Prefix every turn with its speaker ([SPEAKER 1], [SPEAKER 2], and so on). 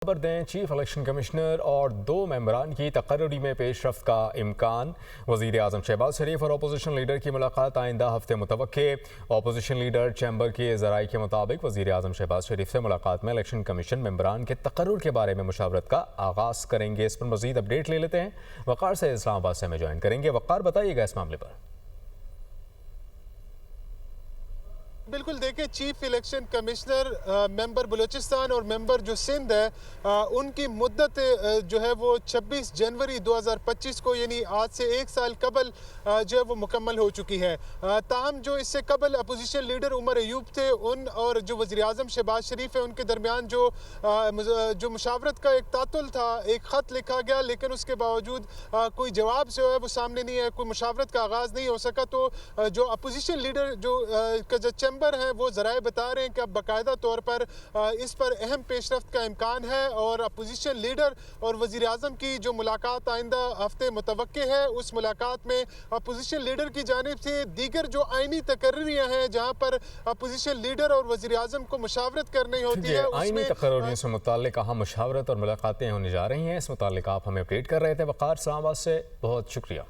[SPEAKER 1] खबर दें, chief election commissioner और 2 मेंबरान की तकर्री में पेशरफ्त का इम्कान। वज़ीर आज़म शहबाज शरीफ और अपोजिशन लीडर की मुलाकात आइंदा हफ्ते मुतवक्के। अपोजिशन लीडर चैम्बर के ज़राए के मुताबिक वज़ीर आज़म शहबाज शरीफ से मुलाकात में इलेक्शन कमीशन मेंबरान के तकर्रुर के बारे में मुशावरत का आगाज़ करेंगे। इस पर मज़ीद अपडेट ले लेते हैं। वक़ार से इस्लामाबाद से हमें ज्वाइन करेंगे। वक़ार, बताइएगा इस मामले पर।
[SPEAKER 2] बिल्कुल, देखिए, chief election commissioner member Balochistan और मेंबर जो सिंध है उनकी मुद्दत जो है वो 26 जनवरी 2025 को, यानी आज से 1 साल कबल जो है वो मुकम्मल हो चुकी है। ताहम जो इससे कबल अपोजिशन लीडर उमर अयूब थे, उन और जो वज़ीर आज़म शहबाज शरीफ है उनके दरमियान जो मुशावरत का एक तातुल था, एक ख़त लिखा गया, लेकिन उसके बावजूद कोई जवाब जो है वो सामने नहीं है, कोई मुशावरत का आगाज़ नहीं हो सका। तो जो अपोजिशन लीडर जो चैम्बर है वो ज़राए बता रहे हैं कि अब बाकायदा तौर पर इस पर अहम पेशरफ्त का इम्कान है और अपोजिशन लीडर और वज़ीर आज़म की जो मुलाकात आइंदा हफ्ते मुतवक्के है, उस मुलाकात में अपोजिशन लीडर की जानिब से दीगर जो आइनी तकर्रियाँ हैं जहाँ पर अपोजिशन लीडर और वज़ीर आज़म को मुशावरत करनी होती है,
[SPEAKER 1] आइनी तकर्रियों से मुताल्लिक़ कहाँ मुशावरत और मुलाकातें होने जा रही हैं, इस मुताल्लिक़ आप हमें अपडेट कर रहे थे। वक़ार इस्लामाबाद से बहुत शुक्रिया।